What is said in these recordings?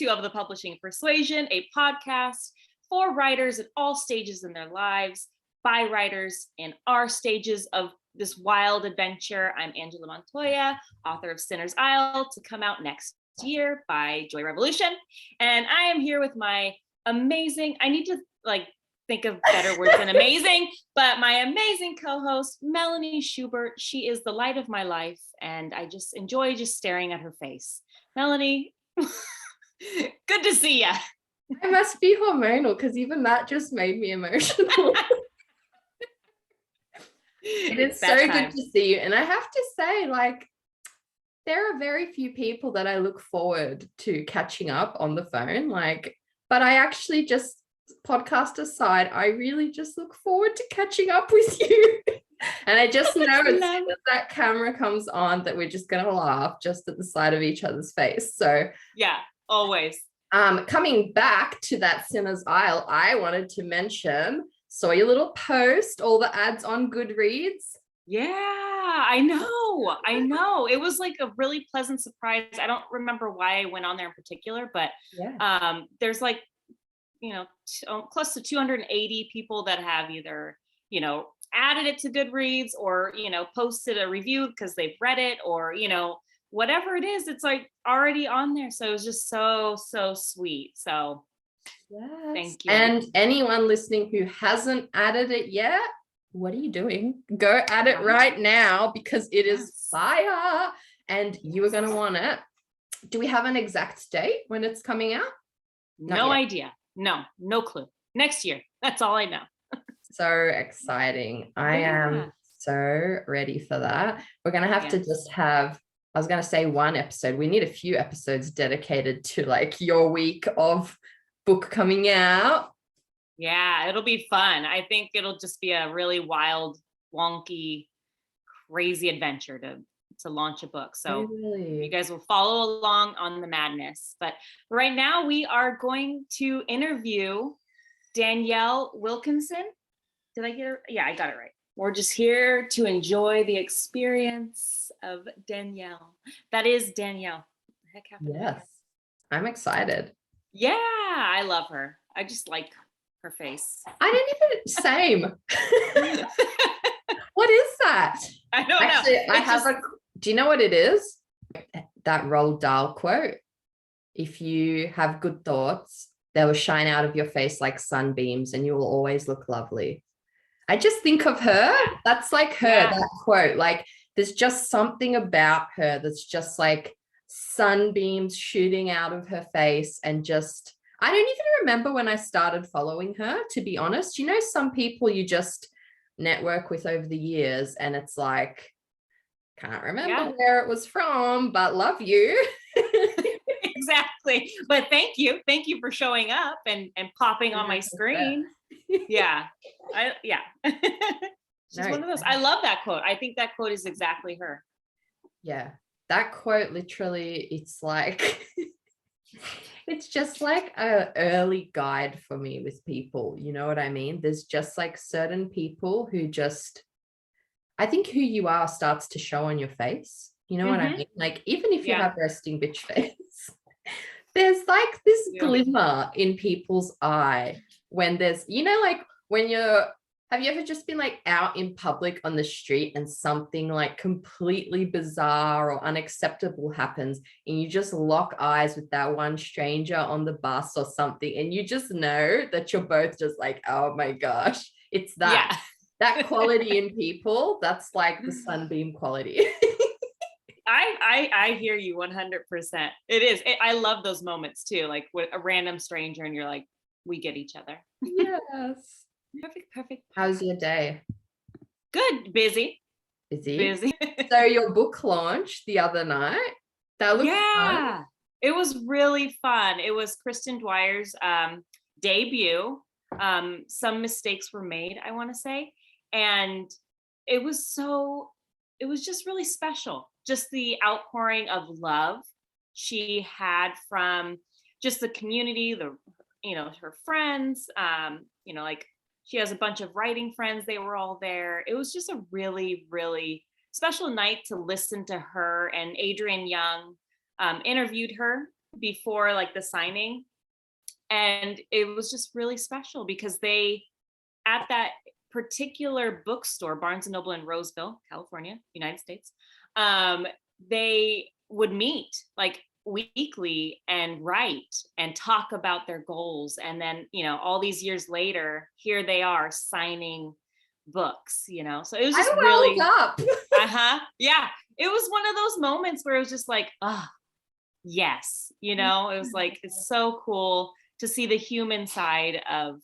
2 of the Publishing Persuasion, a podcast for writers at all stages in their lives, by writers in our stages of this wild adventure. I'm Angela Montoya, author of Sinner's Isle, to come out next year by Joy Revolution. And I am here with my amazing, I need to think of better words than amazing, but my amazing co-host, Melanie Schubert. She is the light of my life, and I just enjoy just staring at her face. Melanie, good to see you. I must be hormonal because even that just made me emotional. It is so good to see you. And I have to say, there are very few people that I look forward to catching up on the phone. But I actually just, podcast aside, I really just look forward to catching up with you. And I just know as soon as that camera comes on that we're just going to laugh just at the sight of each other's face. So yeah, always. Coming back to that Sinner's Isle, I wanted to mention, saw your little post, all the ads on Goodreads. Yeah, I know. It was like a really pleasant surprise. I don't remember why I went on there in particular, but there's close to 280 people that have either, added it to Goodreads or, posted a review because they've read it or, whatever it is, it's already on there. So it was just so sweet. So yes. Thank you. And anyone listening who hasn't added it yet, what are you doing? Go add it right now because it is fire and you are going to want it. Do we have an exact date when it's coming out? No idea. No clue. Next year. That's all I know. So exciting. I am so ready for that. We're going to have to just have, I was going to say one episode. We need a few episodes dedicated to your week of book coming out. Yeah, it'll be fun. I think it'll just be a really wild, wonky, crazy adventure to launch a book. So you guys will follow along on the madness. But right now we are going to interview Danielle Wilkinson. Did I get it? Yeah, I got it right. We're just here to enjoy the experience of Danielle. That is Danielle. Heck happened? Yes, I'm excited. Yeah, I love her. I just like her face. I didn't even, same. What is that? I don't know. Actually, I have do you know what it is? That Roald Dahl quote. If you have good thoughts, they will shine out of your face like sunbeams and you will always look lovely. I just think of her. That's her, that quote. There's just something about her that's just sunbeams shooting out of her face and just, I don't even remember when I started following her, to be honest. Some people you just network with over the years and it's can't remember where it was from, but love you. Exactly. But thank you for showing up and popping on my screen. Yeah. She's one of those. I love that quote. I think that quote is exactly her. Yeah. That quote literally, it's it's just an early guide for me with people. You know what I mean? There's just certain people who just, I think who you are starts to show on your face. You know what I mean? Even if you have resting bitch face, there's this glimmer in people's eye when there's, when have you ever just been out in public on the street and something completely bizarre or unacceptable happens and you just lock eyes with that one stranger on the bus or something and you just know that you're both just oh my gosh, it's that. That quality in people, that's the Sunbeam quality. I hear you 100%. It is. I love those moments too. With a random stranger and you're we get each other. Yes. Perfect. How's your day? Good. Busy. So your book launch the other night, that looked fun. It was really fun. It was Kristin Dyers' debut. Some mistakes were made, I want to say. And it was just really special. Just the outpouring of love she had from just the community, her friends, she has a bunch of writing friends. They were all there. It was just a really, really special night to listen to her. And Adrienne Young interviewed her before like the signing. And it was just really special because they, at that particular bookstore, Barnes and Noble in Roseville, California, United States, they would meet like weekly and write and talk about their goals. And then, all these years later, here they are signing books, so it was just really up. Yeah, it was one of those moments where it was just like, yes, it was like, it's so cool to see the human side of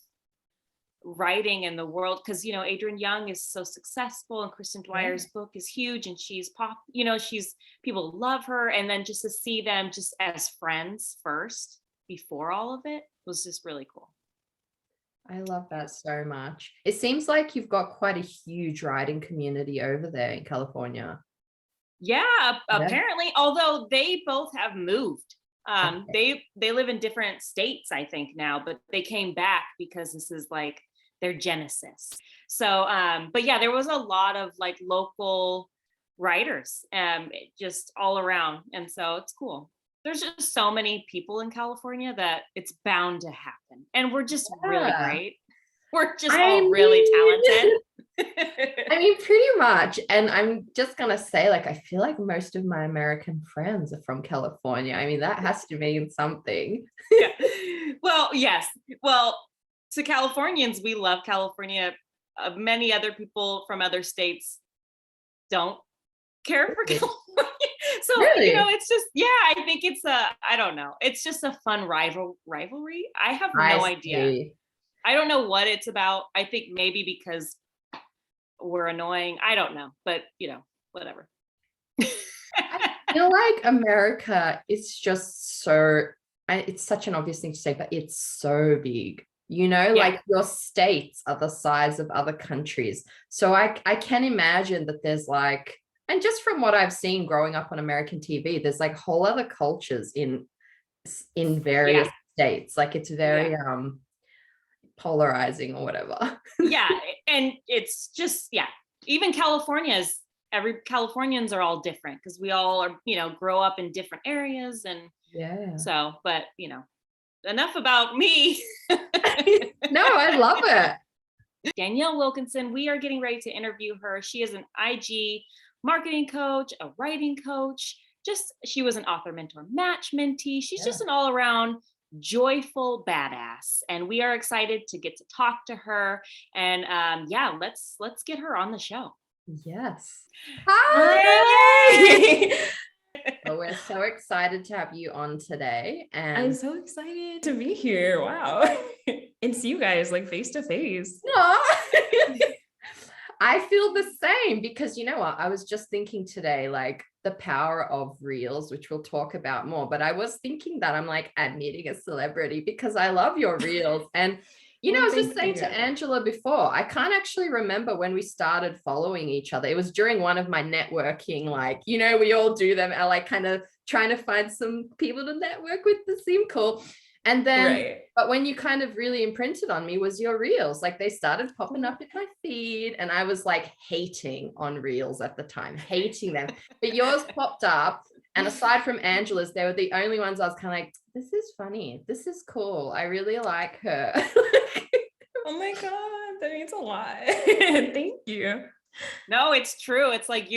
writing in the world, because Adrienne Young is so successful and Kristin Dyers' book is huge and she's people love her, and then just to see them just as friends first before all of it was just really cool. I love that so much. It seems like you've got quite a huge writing community over there in California. Yeah, apparently, although they both have moved. They live in different states, I think now, but they came back because this is like their genesis. So, but yeah, there was a lot of like local writers, just all around. And so it's cool. There's just so many people in California that it's bound to happen. And we're just really great. We're just all really talented. I mean, pretty much. And I'm just going to say, like, I feel like most of my American friends are from California. I mean, that has to mean something. Yeah. Well, yes. Well, to Californians, we love California. Many other people from other states don't care for California. So, really? It's just, I think it's I don't know. It's just a fun rivalry. I have no idea. I don't know what it's about. I think maybe because we're annoying. I don't know, but whatever. I feel like America is just so, it's such an obvious thing to say, but it's so big, like your states are the size of other countries. So I can imagine that there's like, and just from what I've seen growing up on American TV, there's like whole other cultures in various states. Like it's very, polarizing or whatever. Yeah, and it's just even every Californians are all different because we all are grow up in different areas, and so but enough about me. No, I love it. Danielle Wilkinson, we are getting ready to interview her. She is an IG marketing coach, a writing coach, she was an author mentor match mentee. She's just an all-around joyful badass, and we are excited to get to talk to her, and let's get her on the show. Yes. Hi. Well, we're so excited to have you on today, and I'm so excited to be here. Wow. And see you guys like face to face. I feel the same because you know what? I was just thinking today, like the power of reels, which we'll talk about more, but I was thinking that I'm like, I'm meeting a celebrity because I love your reels. And, I was just saying to Angela before, I can't actually remember when we started following each other. It was during one of my networking, like, we all do them, I like kind of trying to find some people to network with that seem cool. And then, but when you kind of really imprinted on me was your reels, like they started popping up in my feed, and I was like hating on reels at the time, hating them, but yours popped up. And aside from Angela's, they were the only ones I was kind of like, this is funny. This is cool. I really like her. Oh my God, that means a lot. Thank you. No, it's true. It's like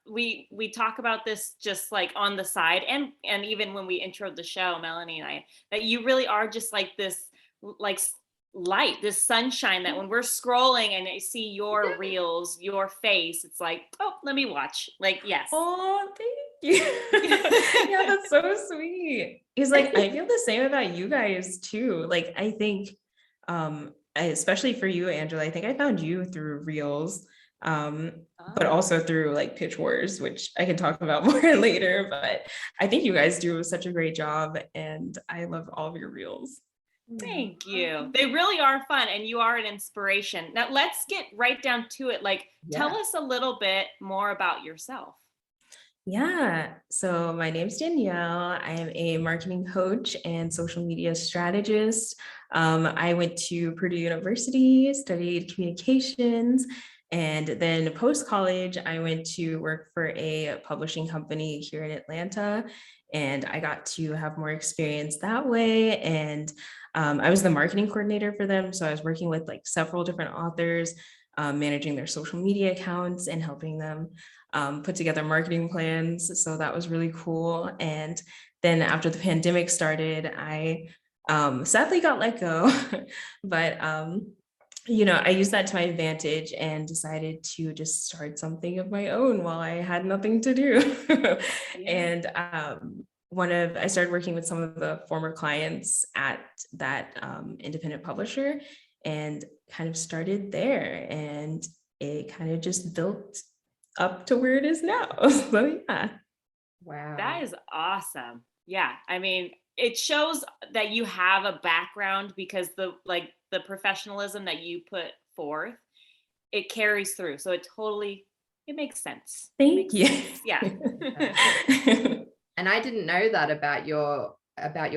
we talk about this just like on the side, and even when we introed the show, Melanie and I, that you really are just like this like light, this sunshine, that when we're scrolling and I see your reels, your face, it's like, oh, let me watch. Like, yes. Oh, thank you. Yeah, that's so sweet. It's like, I feel the same about you guys too. Like, I think, especially for you, Angela, I think I found you through reels. But also through like Pitch Wars, which I can talk about more later, but I think you guys do such a great job, and I love all of your reels. Thank you. They really are fun, and you are an inspiration. Now let's get right down to it. Like, tell us a little bit more about yourself. Yeah, so my name's Danielle. I am a marketing coach and social media strategist. I went to Purdue University, studied communications, and then post-college, I went to work for a publishing company here in Atlanta. and I got to have more experience that way. And I was the marketing coordinator for them. So I was working with like several different authors, managing their social media accounts and helping them put together marketing plans. So that was really cool. And then after the pandemic started, I sadly got let go, but I used that to my advantage and decided to just start something of my own while I had nothing to do. And I started working with some of the former clients at that independent publisher and kind of started there, and it kind of just built up to where it is now. So yeah. Wow. That is awesome. Yeah. I mean, it shows that you have a background, because the professionalism that you put forth, it carries through. So it makes sense. Thank you. Yeah. And I didn't know that about your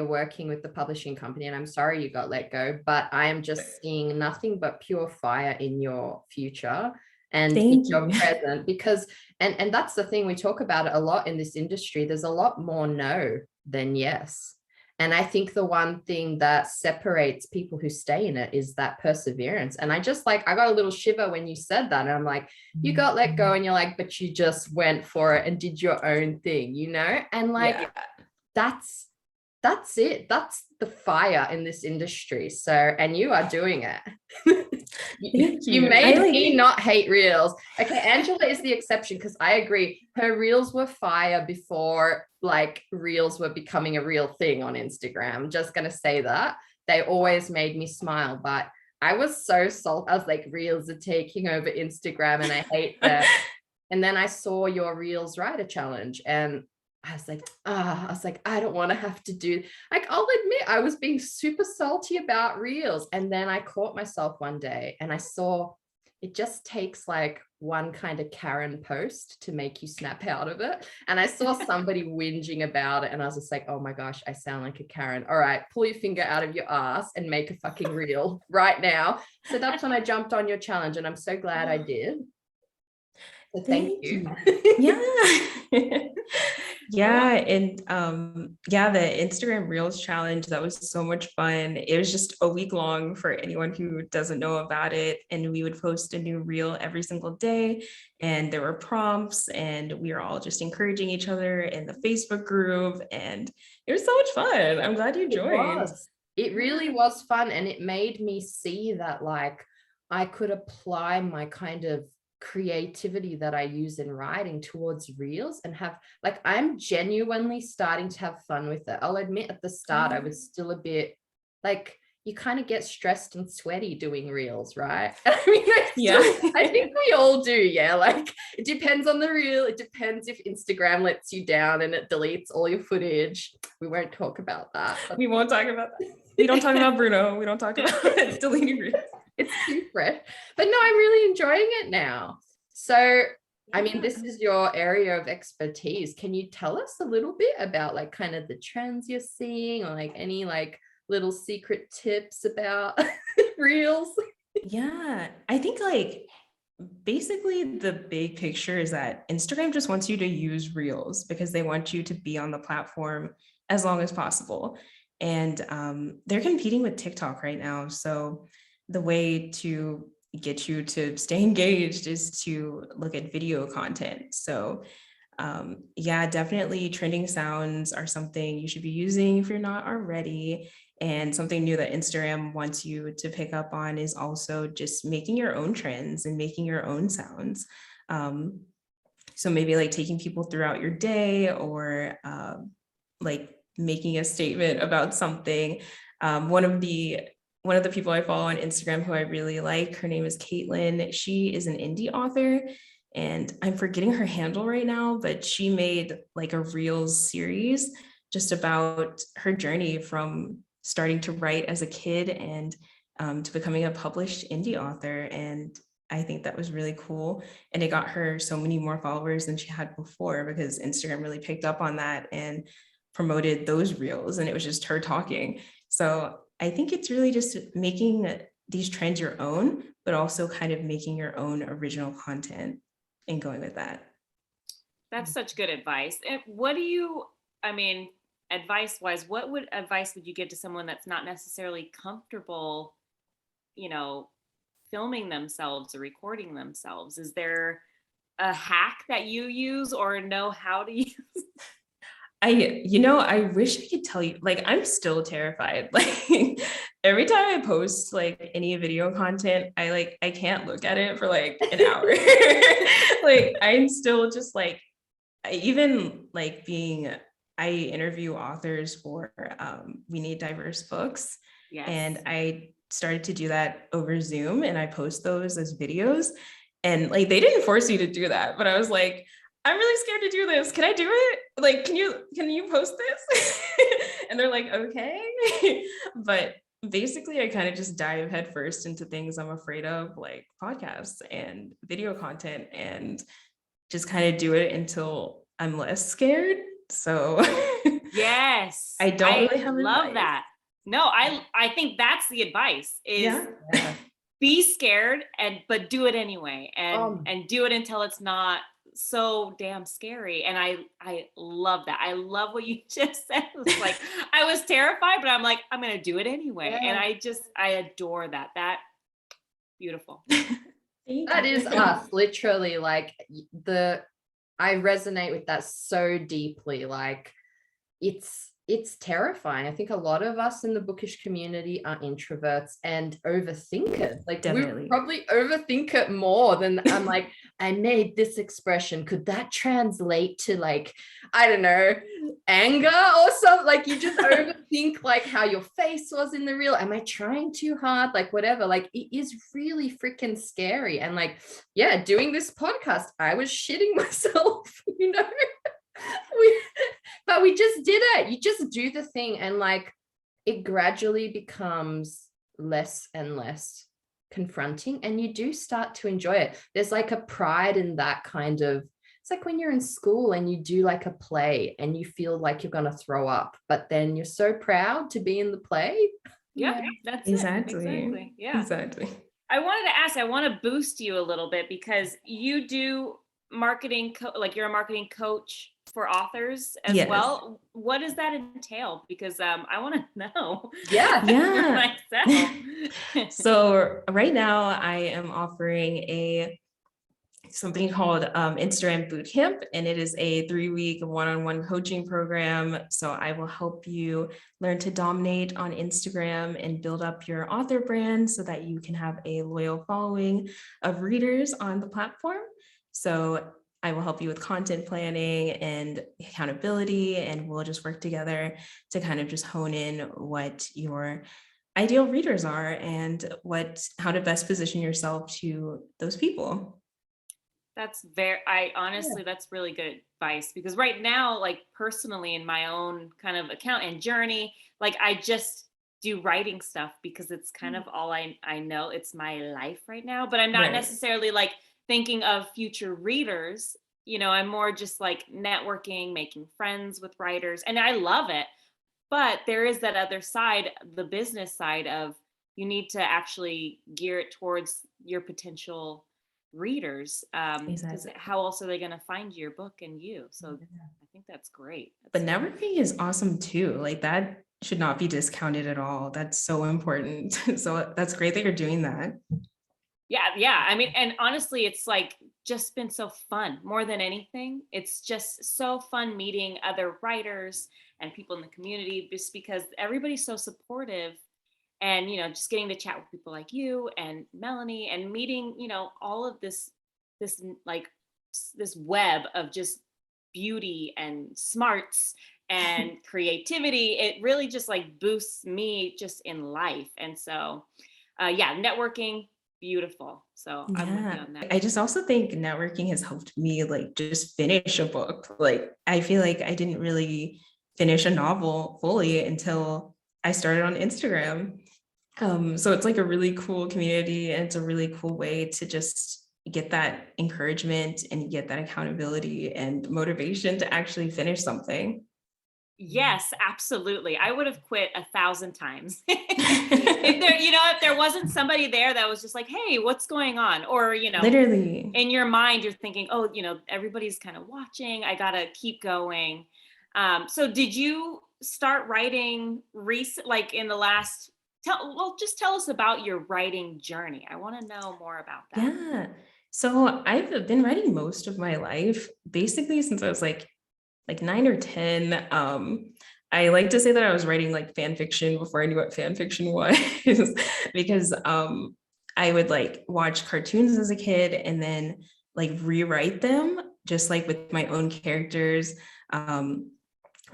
working with the publishing company, and I'm sorry you got let go, but I am just seeing nothing but pure fire in your future and in your present, because and that's the thing, we talk about it a lot in this industry. There's a lot more no than yes. And I think the one thing that separates people who stay in it is that perseverance. And I got a little shiver when you said that. And I'm like, you got let go, and you're like, but you just went for it and did your own thing, And like, that's it. That's the fire in this industry. So, and you are doing it. Thank you. You made me not hate reels. Okay, Angela is the exception, because I agree. Her reels were fire before like reels were becoming a real thing on Instagram. Just gonna say that. They always made me smile, but I was so salty. I was like, reels are taking over Instagram and I hate that. And then I saw your Reels Writer Challenge, and I was like, I don't want to have to do, like, I'll admit I was being super salty about reels. And then I caught myself one day and I saw it just takes like one kind of Karen post to make you snap out of it. And I saw somebody whinging about it, and I was just like, oh my gosh, I sound like a Karen. All right, pull your finger out of your ass and make a fucking reel right now. So that's when I jumped on your challenge, and I'm so glad I did. So thank you. Yeah. Yeah. And the Instagram Reels challenge, that was so much fun. It was just a week long for anyone who doesn't know about it. And we would post a new reel every single day. And there were prompts, and we were all just encouraging each other in the Facebook group. And it was so much fun. I'm glad you joined. It really was fun. And it made me see that like I could apply my kind of creativity that I use in writing towards reels, and have like, I'm genuinely starting to have fun with it. I'll admit at the start I was still a bit like, you kind of get stressed and sweaty doing reels, right? I mean, I think we all do. Yeah, like it depends on the reel. It depends if Instagram lets you down and it deletes all your footage. We won't talk about that. We won't talk about that. We don't talk about Bruno. We don't talk about deleting reels. It's too fresh. But no, I'm really enjoying it now. So, I mean, this is your area of expertise. Can you tell us a little bit about like kind of the trends you're seeing, or like any like little secret tips about reels? Yeah, I think like basically the big picture is that Instagram just wants you to use reels because they want you to be on the platform as long as possible. And they're competing with TikTok right now. So the way to get you to stay engaged is to look at video content. So definitely trending sounds are something you should be using if you're not already. And something new that Instagram wants you to pick up on is also just making your own trends and making your own sounds. So maybe like taking people throughout your day, or like making a statement about something. One of the people I follow on Instagram who I really like, her name is Caitlin. She is an indie author, and I'm forgetting her handle right now, but she made like a Reels series just about her journey from starting to write as a kid and to becoming a published indie author. And I think that was really cool. And it got her so many more followers than she had before, because Instagram really picked up on that and promoted those reels, and it was just her talking. So I think it's really just making these trends your own, but also kind of making your own original content and going with that. That's such good advice. And what do you I mean, advice wise, what advice would you give to someone that's not necessarily comfortable, filming themselves or recording themselves? Is there a hack that you use or know how to use? I wish I could tell you, like, I'm still terrified. Like every time I post like any video content, I can't look at it for like an hour. Like I'm still just like, I interview authors for We Need Diverse Books. Yes. And I started to do that over Zoom, and I post those as videos. And like they didn't force you to do that, but I was like, I'm really scared to do this. Can I do it? Like, can you post this? And they're like, okay. But basically I kind of just dive headfirst into things I'm afraid of, like podcasts and video content, and just kind of do it until I'm less scared. So yes, I don't really have love advice. that. No, I think that's the advice is Yeah. be scared but do it anyway, and do it until it's not so damn scary. And I love that. I love what you just said. It's like I was terrified, but I'm like, I'm gonna do it anyway. Yeah. And I adore that. That beautiful. That is us, literally. Like I resonate with that so deeply. Like it's terrifying. I think a lot of us in the bookish community are introverts and overthinkers. Like Definitely. we probably overthink it more than I'm like, I made this expression. Could that translate to like, I don't know, anger or something? Like you just overthink like how your face was in the reel. Am I trying too hard? Like whatever. Like it is really freaking scary. And like, yeah, doing this podcast, I was shitting myself, but we just did it. You just do the thing, and like it gradually becomes less and less confronting, and you do start to enjoy it. There's like a pride in that kind of, it's like when you're in school and you do like a play and you feel like you're going to throw up, but then you're so proud to be in the play. Yeah, that's exactly. Yeah, exactly. I wanted to ask, I want to boost you a little bit because you do marketing, like you're a marketing coach for authors as well. What does that entail? Because I want to know. Yeah. myself. So right now I am offering something called Instagram Bootcamp, and it is a 3-week one-on-one coaching program. So I will help you learn to dominate on Instagram and build up your author brand so that you can have a loyal following of readers on the platform. So I will help you with content planning and accountability, and we'll just work together to kind of just hone in what your ideal readers are and how to best position yourself to those people. That's that's really good advice, because right now, like personally in my own kind of account and journey, like I just do writing stuff because it's kind of all I know. It's my life right now, but I'm not necessarily like thinking of future readers. I'm more just like networking, making friends with writers, and I love it. But there is that other side, the business side of you need to actually gear it towards your potential readers. Exactly. How else are they going to find your book and you? So I think that's great. But networking is awesome too. Like that should not be discounted at all. That's so important. So that's great that you're doing that. Yeah. I mean, and honestly, it's like just been so fun more than anything. It's just so fun meeting other writers and people in the community, just because everybody's so supportive, and, just getting to chat with people like you and Melanie, and meeting, all of this web of just beauty and smarts and creativity. It really just like boosts me just in life. And so, networking, beautiful. So I'm with you on that. I just also think networking has helped me like just finish a book. Like I feel like I didn't really finish a novel fully until I started on Instagram. So it's like a really cool community, and it's a really cool way to just get that encouragement and get that accountability and motivation to actually finish something. Yes, absolutely. I would have quit 1,000 times. if there wasn't somebody there that was just like, hey, what's going on? Or, literally in your mind, you're thinking, oh, everybody's kind of watching. I got to keep going. So did you start writing like in the last, just tell us about your writing journey. I want to know more about that. Yeah. So I've been writing most of my life, basically since I was like 9 or 10. I like to say that I was writing like fan fiction before I knew what fan fiction was, because I would like watch cartoons as a kid and then like rewrite them just like with my own characters,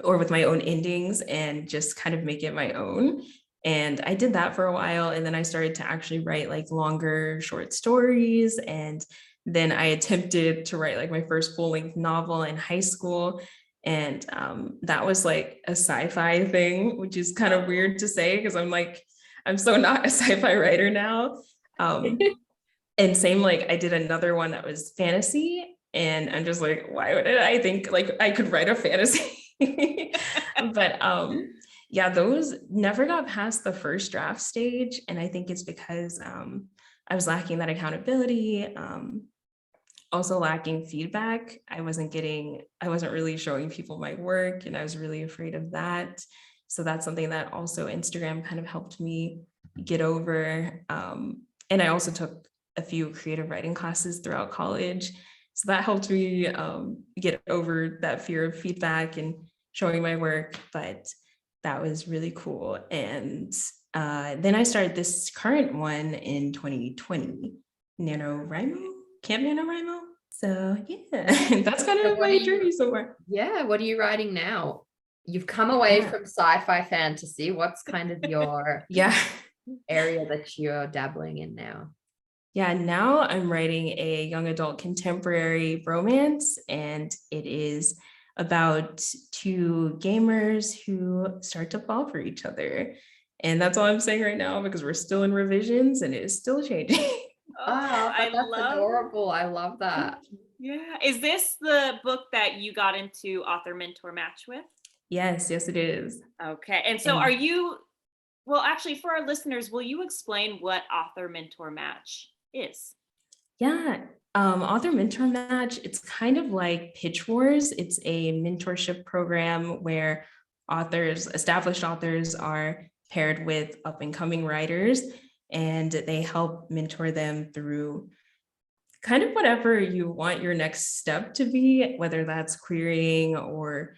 or with my own endings, and just kind of make it my own. And I did that for a while. And then I started to actually write like longer short stories. And then I attempted to write like my first full-length novel in high school. And that was like a sci-fi thing, which is kind of weird to say because I'm so not a sci-fi writer now. And same, like I did another one that was fantasy. And I'm just like, why would I think like I could write a fantasy? But yeah, those never got past the first draft stage. And I think it's because I was lacking that accountability, also lacking feedback. I wasn't really showing people my work, and I was really afraid of that. So that's something that also Instagram kind of helped me get over. And I also took a few creative writing classes throughout college. So that helped me get over that fear of feedback and showing my work. But that was really cool. And then I started this current one in 2020, Camp NaNoWriMo. So yeah, that's kind of my journey so far. Yeah, what are you writing now? You've come away from sci-fi fantasy. What's kind of your area that you're dabbling in now? Yeah, now I'm writing a young adult contemporary romance, and it is about two gamers who start to fall for each other. And that's all I'm saying right now because we're still in revisions and it is still changing. That's adorable. I love that. Yeah. Is this the book that you got into author mentor match with? Yes, it is. Okay. And so are you, well, actually for our listeners, will you explain what author mentor match is? Yeah. Author mentor match, it's kind of like Pitch Wars. It's a mentorship program where established authors are paired with up and coming writers, and they help mentor them through kind of whatever you want your next step to be, whether that's querying or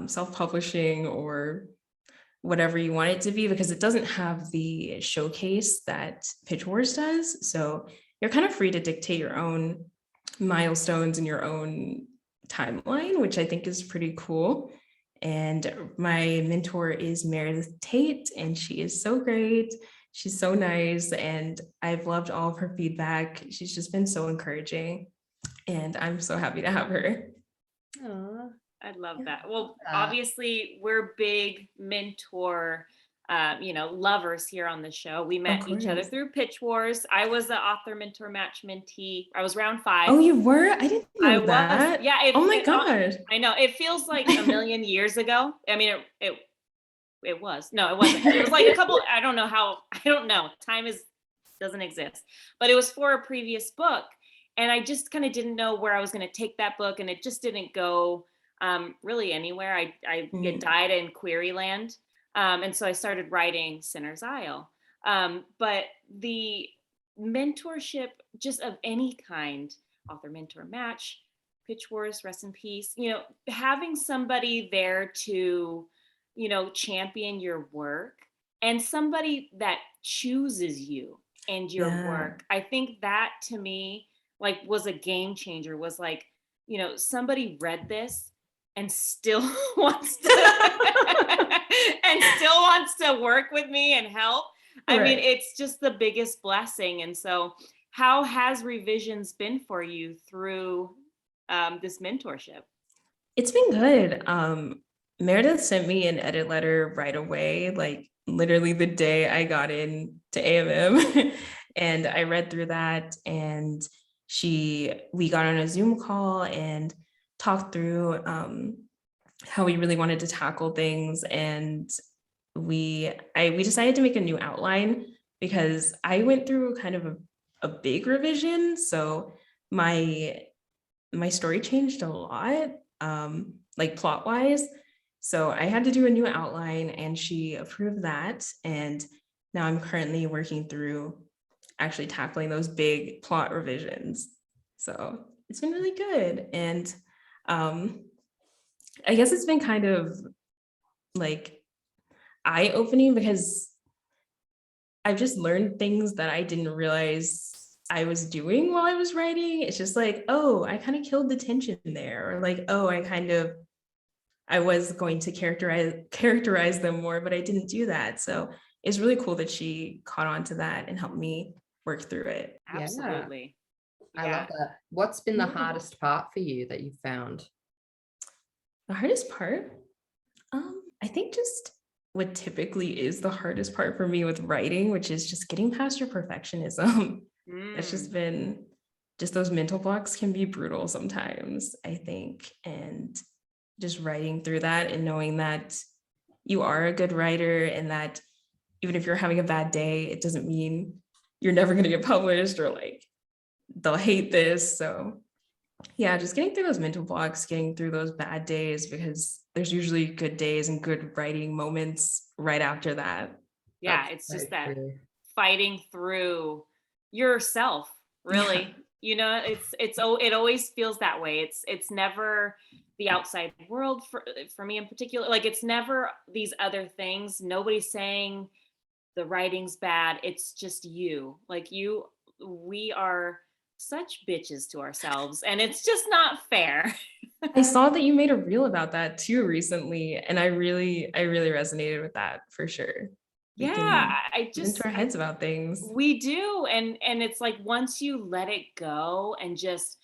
self-publishing or whatever you want it to be, because it doesn't have the showcase that Pitch Wars does. So you're kind of free to dictate your own milestones and your own timeline, which I think is pretty cool. And my mentor is Meredith Tate, and she is so great. She's so nice, and I've loved all of her feedback. She's just been so encouraging, and I'm so happy to have her. Aww, I love that. Well, obviously, we're big mentor lovers here on the show. We met each other through Pitch Wars. I was the author mentor match mentee. I was round 5. Oh, you were? I didn't know that. Yeah. Oh my gosh. I know. It feels like a million years ago. I mean, it was. No, it wasn't. It was like a couple, I don't know. Time doesn't exist. But it was for a previous book. And I just kind of didn't know where I was going to take that book. And it just didn't go really anywhere. I died in query land. And so I started writing Sinner's Isle. But the mentorship just of any kind, author mentor match, Pitch Wars, rest in peace, having somebody there to, champion your work and somebody that chooses you and your work. I think that to me, was a game changer, was somebody read this and still wants to work with me and help. I mean, it's just the biggest blessing. And so how has revisions been for you through this mentorship? It's been good. Meredith sent me an edit letter right away, literally the day I got into AMM. And I read through that, and we got on a Zoom call and talked through how we really wanted to tackle things. And we decided to make a new outline because I went through kind of a big revision. So my story changed a lot. like plot wise. So I had to do a new outline and she approved that. And now I'm currently working through actually tackling those big plot revisions. So it's been really good. And I guess it's been kind of like eye-opening because I've just learned things that I didn't realize I was doing while I was writing. It's just like, oh, I kind of killed the tension there. Or like, oh, I was going to characterize them more, but I didn't do that. So it's really cool that she caught on to that and helped me work through it. Absolutely. I love that. What's been the hardest part for you that you found? The hardest part? I think just what typically is the hardest part for me with writing, which is just getting past your perfectionism. That's just been, just those mental blocks can be brutal sometimes, I think. And just writing through that and knowing that you are a good writer and that even if you're having a bad day, it doesn't mean you're never going to get published or like they'll hate this. So yeah, just getting through those mental blocks, getting through those bad days, because there's usually good days and good writing moments right after that. Yeah, That's it's just so that true. fighting through yourself, really. You know, it always feels that way. It's never the outside world for me in particular. Like it's never these other things. Nobody's saying the writing's bad. It's just you. Like we are such bitches to ourselves, and it's just not fair. I saw that you made a reel about that too recently, and I really resonated with that for sure. Yeah, Get into our heads about things. We do, and it's like once you let it go and just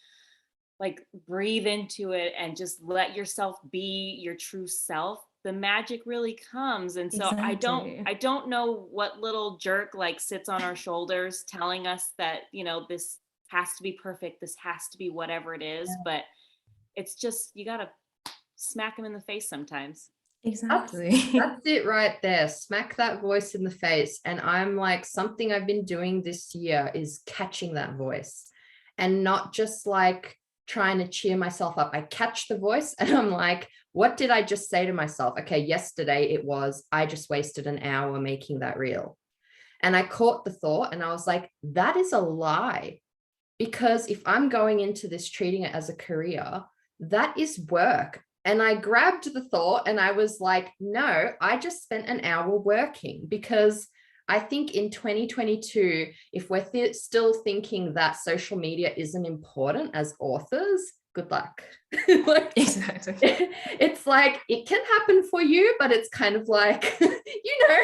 like breathe into it and just let yourself be your true self, the magic really comes. And so Exactly. I don't know what little jerk like sits on our shoulders telling us that, you know, this has to be perfect, this has to be whatever it is, but it's just, you got to smack him in the face sometimes. Exactly. That's it right there. Smack that voice in the face. And I'm like, something I've been doing this year is catching that voice and not just like trying to cheer myself up. I catch the voice and I'm like, what did I just say to myself? Okay, yesterday it was, I just wasted an hour making that reel. And I caught the thought and I was like, that is a lie. Because if I'm going into this treating it as a career, that is work. And I grabbed the thought and I was like, no, I just spent an hour working, because I think in 2022, if we're still thinking that social media isn't important as authors, good luck. Like, Exactly. It's like, it can happen for you, but it's kind of like, you know,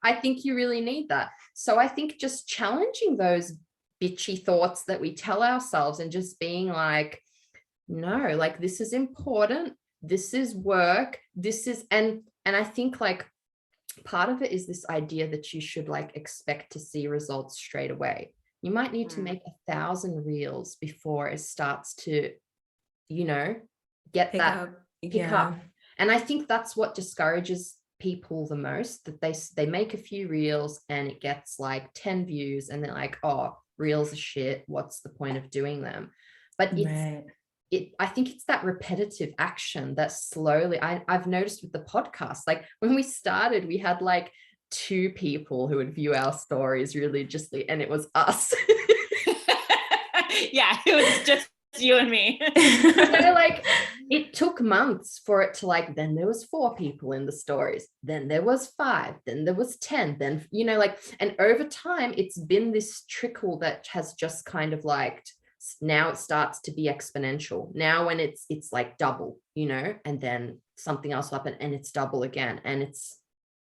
I think you really need that. So I think just challenging those bitchy thoughts that we tell ourselves and just being like, no, like this is important. This is work. This is, and I think like part of it is this idea that you should like expect to see results straight away. You might need to make 1,000 reels before it starts to, you know, get pick up. And I think that's what discourages people the most, that they make a few reels and it gets like 10 views and they're like, oh, reels are shit. What's the point of doing them? But I think it's that repetitive action that slowly, I've noticed with the podcast, like when we started, we had like 2 people who would view our stories religiously, and it was us. Yeah, it was just you and me. So like it took months for it to like, then there was 4 people in the stories, then there was 5, then there was 10, then, you know, like, and over time it's been this trickle that has just kind of like, now it starts to be exponential. Now when it's like double, you know, and then something else will happen and it's double again. And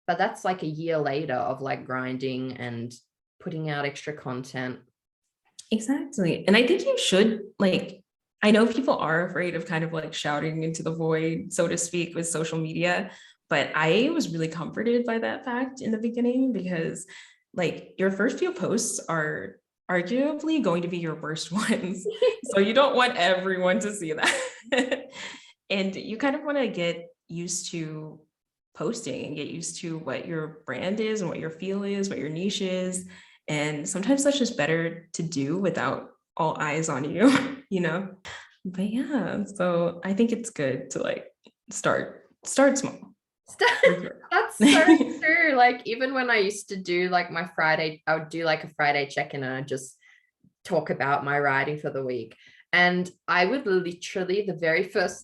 but that's like a year later of like grinding and putting out extra content. Exactly. And I think you should, like, I know people are afraid of kind of like shouting into the void, so to speak, with social media, but I was really comforted by that fact in the beginning, because like your first few posts are arguably going to be your worst ones. So you don't want everyone to see that. And you kind of want to get used to posting and get used to what your brand is and what your feel is, what your niche is. And sometimes that's just better to do without all eyes on you, you know? But yeah, so I think it's good to like start small. That's so true. Like even when I used to do like my Friday, I would do like a Friday check-in and I just talk about my writing for the week. And I would literally,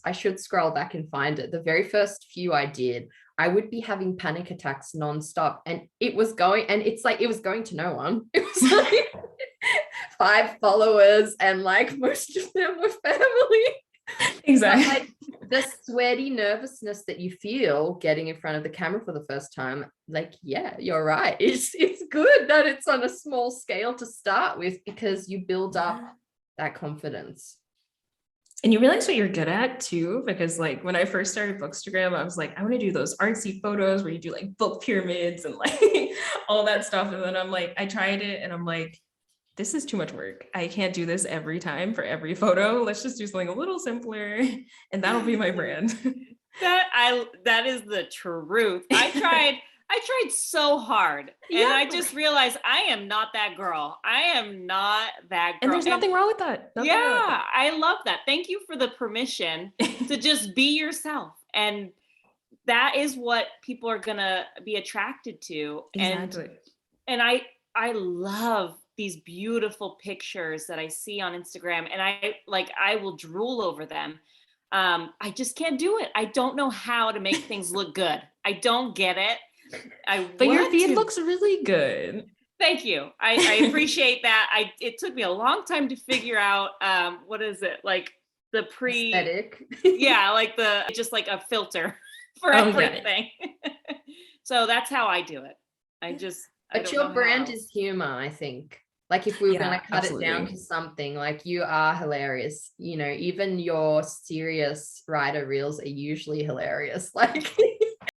I should scroll back and find it. The very first few I did, I would be having panic attacks nonstop. And it was going to no one. It was like 5 followers and like most of them were family. Exactly. But, like, the sweaty nervousness that you feel getting in front of the camera for the first time, like, yeah, you're right. It's good that it's on a small scale to start with because you build up that confidence. And you realize what you're good at too, because like when I first started Bookstagram, I was like, I want to do those artsy photos where you do like book pyramids and like all that stuff. And then I'm like, I tried it and I'm like, this is too much work. I can't do this every time for every photo. Let's just do something a little simpler and that'll be my brand. That is the truth. I tried so hard and I just realized I am not that girl. I am not that girl. And there's nothing wrong with that. I love that. Thank you for the permission to just be yourself. And that is what people are going to be attracted to. Exactly. And I love these beautiful pictures that I see on Instagram and I will drool over them. I just can't do it. I don't know how to make things look good. I don't get it. But your feed looks really good. Thank you. I appreciate that. It took me a long time to figure out what is it, like the aesthetic. Yeah, like just like a filter for everything. So that's how I do it. But your brand is humor, I think. Like if we were going to cut it down to something, like you are hilarious. You know, even your serious writer reels are usually hilarious. Like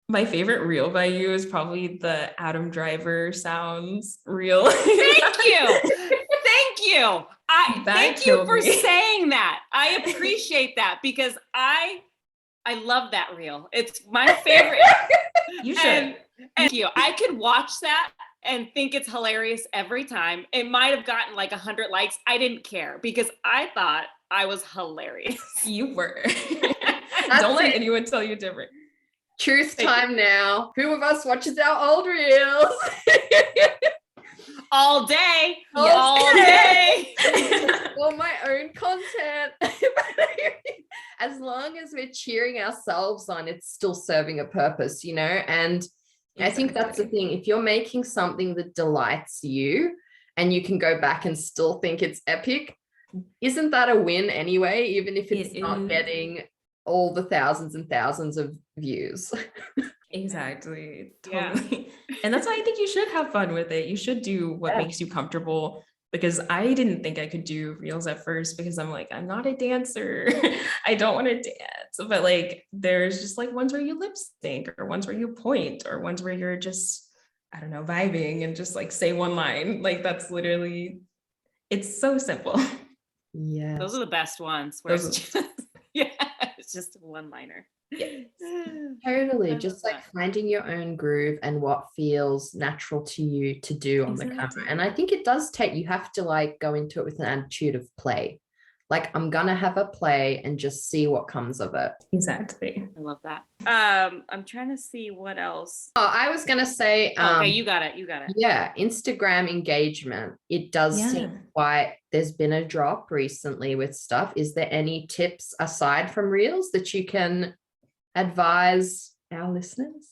my favorite reel by you is probably the Adam Driver sounds reel. Thank you. Thank you. Thank you for saying that. I appreciate that because I love that reel. It's my favorite. You should. Thank you. I could watch that and think it's hilarious every time. It might have gotten like 100 likes. I didn't care because I thought I was hilarious. You were. Don't let anyone tell you different. Truth time now. Who of us watches our old reels? All day. All day. All my own content. As long as we're cheering ourselves on, it's still serving a purpose, you know? And I think that's the thing. If you're making something that delights you and you can go back and still think it's epic, isn't that a win anyway, even if it's not getting all the thousands and thousands of views? Exactly. Totally. Yeah. And that's why I think you should have fun with it. You should do what makes you comfortable, because I didn't think I could do reels at first because I'm like, I'm not a dancer. I don't want to dance. But like, there's just like ones where you lip sync or ones where you point or ones where you're just, I don't know, vibing and just like say one line. Like that's literally, it's so simple. Yeah. Those are the best ones. Where it's just a one-liner. Yes. Totally. Just like finding your own groove and what feels natural to you to do on the camera. And I think it does you have to like go into it with an attitude of play. Like I'm gonna have a play and just see what comes of it. Exactly. I love that. I'm trying to see what else. Oh, I was gonna say okay, you got it. Yeah, Instagram engagement. It does seem quite, there's been a drop recently with stuff. Is there any tips aside from reels that you can advise our listeners?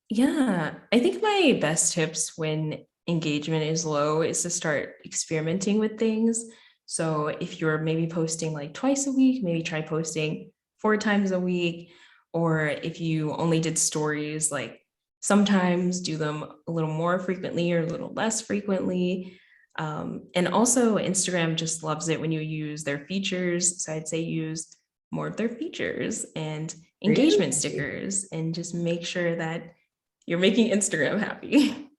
Yeah, I think my best tips when engagement is low is to start experimenting with things. So if you're maybe posting like twice a week, maybe try posting 4 times a week. Or if you only did stories, like sometimes do them a little more frequently or a little less frequently. And also Instagram just loves it when you use their features. So I'd say use more of their features and engagement stickers, and just make sure that you're making Instagram happy.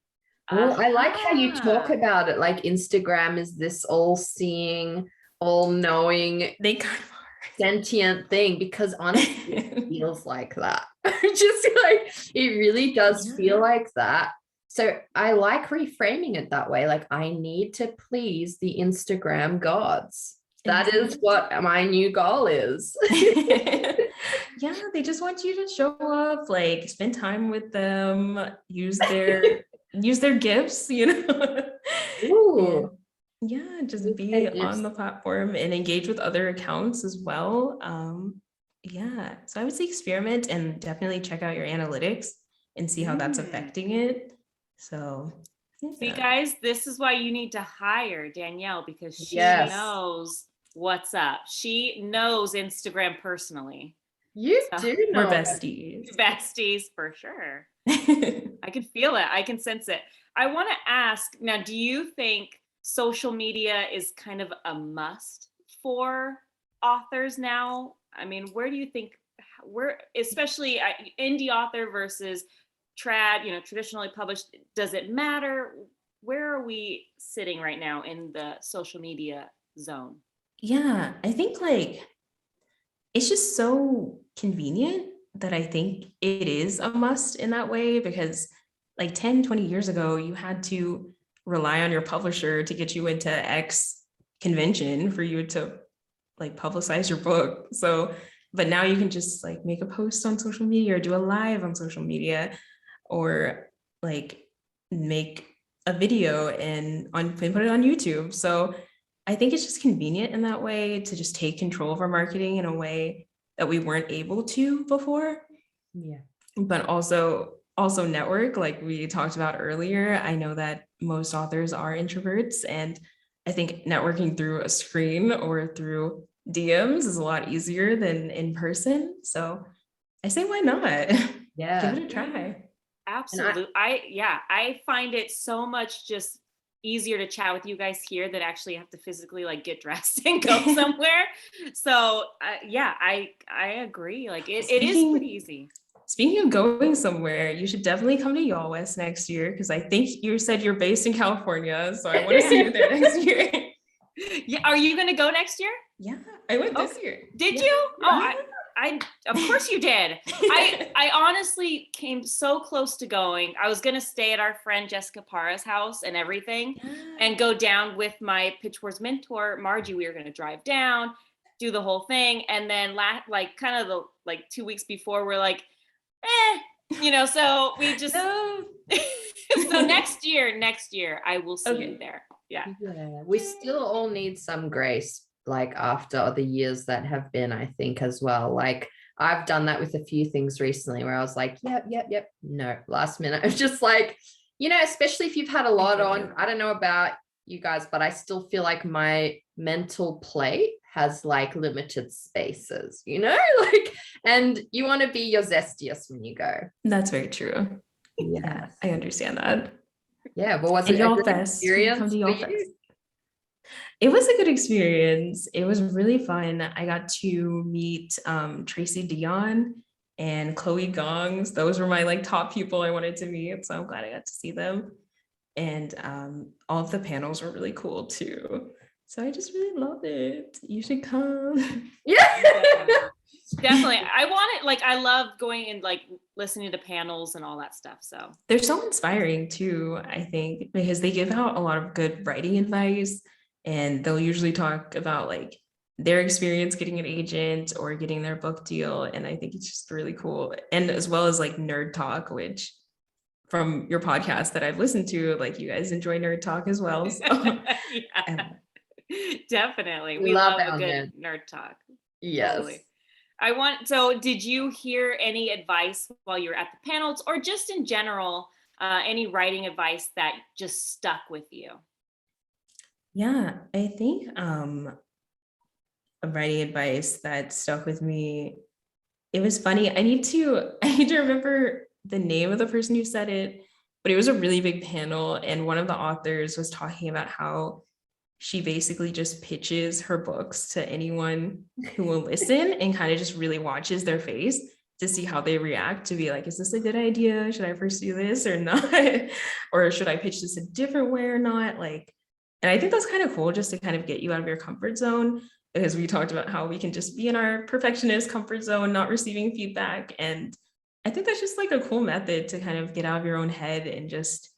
Well, I like how you talk about it. Like Instagram is this all-seeing, all-knowing, they kind of are sentient thing, because honestly, it feels like that. Just like it really does feel like that. So I like reframing it that way. Like I need to please the Instagram gods. That is what my new goal is. Yeah, they just want you to show up, like spend time with them, use their gifts, Ooh, Yeah, just use be their on gifts. the platform and engage with other accounts as well. Yeah, so I would say experiment and definitely check out your analytics and see how that's affecting it. So See, yeah. guys, this is why you need to hire Danielle, because she Yes. knows what's up. She knows Instagram personally. You So, do We're know it. besties. besties for sure. I can feel it. I can sense it. I want to ask now, do you think social media is kind of a must for authors now? I mean, where do you think especially indie author versus traditionally published, does it matter? Where are we sitting right now in the social media zone? Yeah, I think like it's just so convenient that I think it is a must in that way, because like 10, 20 years ago, you had to rely on your publisher to get you into X convention for you to like publicize your book. So, but now you can just like make a post on social media or do a live on social media, or like make a video and put it on YouTube. So I think it's just convenient in that way to just take control of our marketing in a way that we weren't able to before. Yeah. But also network, like we talked about earlier. I know that most authors are introverts, and I think networking through a screen or through DMs is a lot easier than in person. So I say, why not? Yeah. Give it a try. Absolutely. I find it so much just easier to chat with you guys here than actually have to physically like get dressed and go somewhere. So I agree. Like it is pretty easy. Speaking of going somewhere, you should definitely come to Y'all West next year, because I think you said you're based in California, so I want to see you there next year. Yeah, are you going to go next year? Yeah, I went this year. Did Yeah. you? Oh, I of course you did. I honestly came so close to going. I was going to stay at our friend Jessica Parra's house and everything, and go down with my Pitch Wars mentor, Margie. We were going to drive down, do the whole thing. And then kind of the 2 weeks before, we're like, so we just, No. so next year, I will see you there. Yeah. We still all need some grace, like after the years that have been, I think, as well. Like I've done that with a few things recently where I was like, yep. No, last minute. I was just like, especially if you've had a lot on. I don't know about you guys, but I still feel like my mental plate has like limited spaces, like, and you want to be your zestiest when you go. That's very true. Yeah, I understand that. Yeah, but was it a good experience? Come to Y'all Fest. It was a good experience. It was really fun. I got to meet Tracy Dion and Chloe Gongs. Those were my like top people I wanted to meet, so I'm glad I got to see them. And all of the panels were really cool too. So I just really love it. You should come. Yeah. Definitely. I love going and like listening to panels and all that stuff. So they're so inspiring too, I think, because they give out a lot of good writing advice, and they'll usually talk about like their experience getting an agent or getting their book deal. And I think it's just really cool. And as well as like nerd talk, which from your podcast that I've listened to, like you guys enjoy nerd talk as well. So. Yeah. Definitely. We love a good nerd talk. Yes. Totally. So did you hear any advice while you were at the panels, or just in general, any writing advice that just stuck with you? Yeah, I think writing advice that stuck with me, it was funny. I need to remember the name of the person who said it, but it was a really big panel, and one of the authors was talking about how she basically just pitches her books to anyone who will listen and kind of just really watches their face to see how they react, to be like, is this a good idea? Should I pursue this or not? Or should I pitch this a different way or not? Like, and I think that's kind of cool, just to kind of get you out of your comfort zone, because we talked about how we can just be in our perfectionist comfort zone, not receiving feedback. And I think that's just like a cool method to kind of get out of your own head and just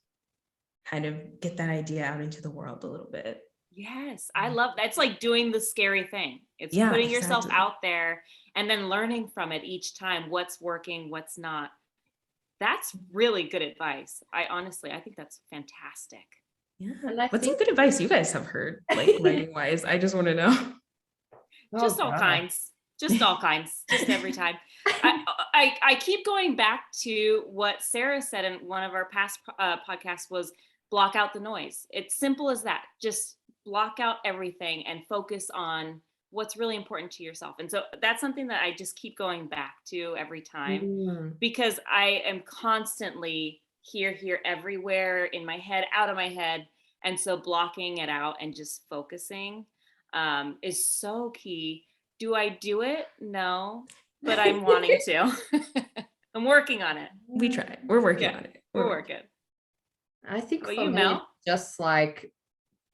kind of get that idea out into the world a little bit. Yes, I love that. It's like doing the scary thing. It's Yeah, putting yourself exactly. out there and then learning from it each time, what's working, what's not. That's really good advice. I think that's fantastic. Yeah. And I What's think some good advice you guys have heard, like writing wise? I just want to know. Just all kinds. Just all kinds. Just every time. I keep going back to what Sarah said in one of our past podcasts was block out the noise. It's simple as that. Just block out everything and focus on what's really important to yourself. And so that's something that I just keep going back to every time because I am constantly here, everywhere, in my head, out of my head. And so blocking it out and just focusing is so key. Do I do it? No, but I'm wanting to. I'm working on it. We try. We're working on it. We're working. I think What for you, me, Mel? it's just like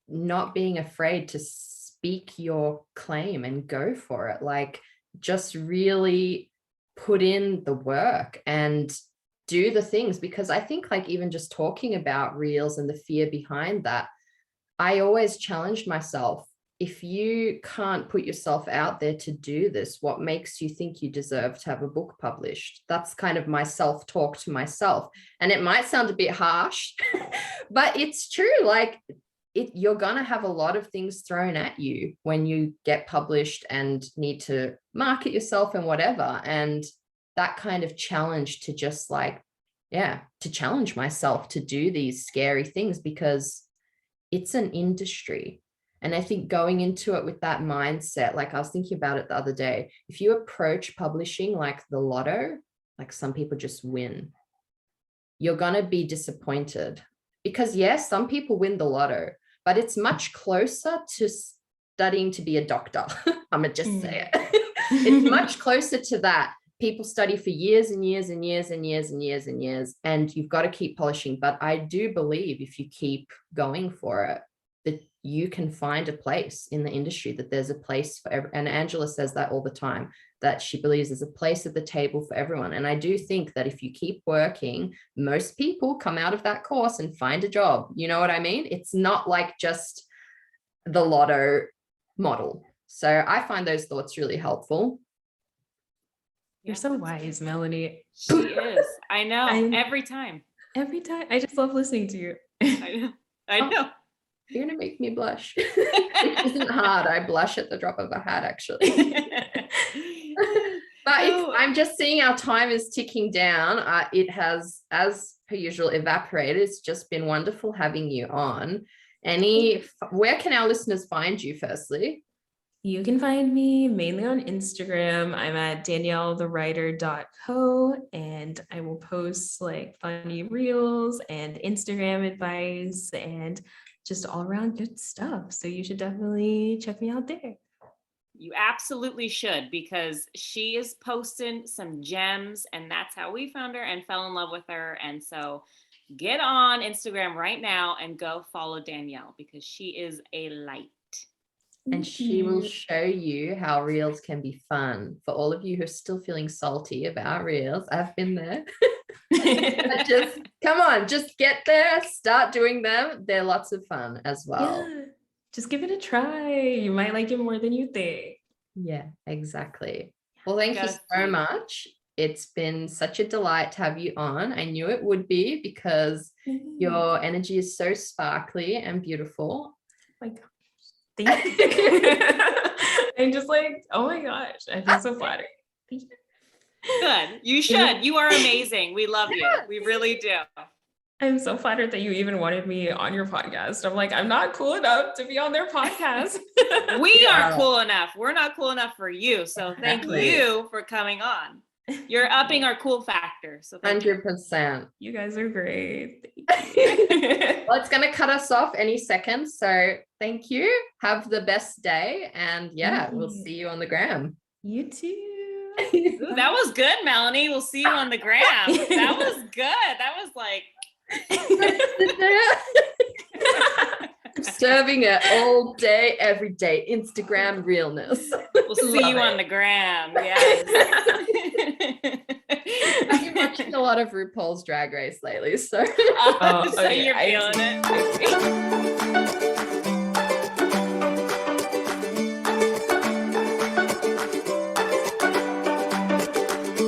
not being afraid to speak your claim and go for it. Like just really put in the work and do the things, because I think like even just talking about reels and the fear behind that, I always challenged myself. If you can't put yourself out there to do this, what makes you think you deserve to have a book published? That's kind of my self-talk to myself. And it might sound a bit harsh, but it's true. Like you're going to have a lot of things thrown at you when you get published and need to market yourself and whatever. And that kind of challenge to just like, to challenge myself to do these scary things, because it's an industry. And I think going into it with that mindset, like I was thinking about it the other day, if you approach publishing like the lotto, like some people just win, you're going to be disappointed, because yes, some people win the lotto, but it's much closer to studying to be a doctor. I'm going to just say it. It's much closer to that. People study for years and years and years and years and years and years, and you've got to keep polishing. But I do believe if you keep going for it, that you can find a place in the industry, that there's a place for everyone. And Angela says that all the time, that she believes there's a place at the table for everyone. And I do think that if you keep working, most people come out of that course and find a job. You know what I mean? It's not like just the lotto model. So I find those thoughts really helpful. You're so wise, Melanie. She is. I know. Every time. I just love listening to you. I know. You're going to make me blush. It isn't hard. I blush at the drop of a hat, actually. But I'm just seeing our time is ticking down. It has, as per usual, evaporated. It's just been wonderful having you on. Where can our listeners find you, firstly? You can find me mainly on Instagram. I'm at daniellethewriter.co, and I will post like funny reels and Instagram advice and just all around good stuff. So you should definitely check me out there. You absolutely should, because she is posting some gems, and that's how we found her and fell in love with her. And so get on Instagram right now and go follow Danielle, because she is a light. And she will show you how reels can be fun. For all of you who are still feeling salty about reels, I've been there. Just come on, just get there, start doing them. They're lots of fun as well. Yeah, just give it a try. You might like it more than you think. Yeah, exactly. Well, thank you so much. It's been such a delight to have you on. I knew it would be, because your energy is so sparkly and beautiful. Oh my gosh. Thank you. I'm just like, oh my gosh, I feel so flattered. Thank you. Good. You should. You are amazing. We love you. We really do. I'm so flattered that you even wanted me on your podcast. I'm like, I'm not cool enough to be on their podcast. We are cool enough. We're not cool enough for you. So thank you for coming on. You're upping our cool factor. So 100%. You guys are great. Thank you. Well, it's going to cut us off any second. So thank you. Have the best day. And we'll see you on the gram. You too. Ooh, that was good, Melanie. We'll see you on the gram. That was good. That was like... I'm serving it all day, every day. Instagram realness. We'll see you on the gram. Yes. I've been watching a lot of RuPaul's Drag Race lately, so so you're feeling it.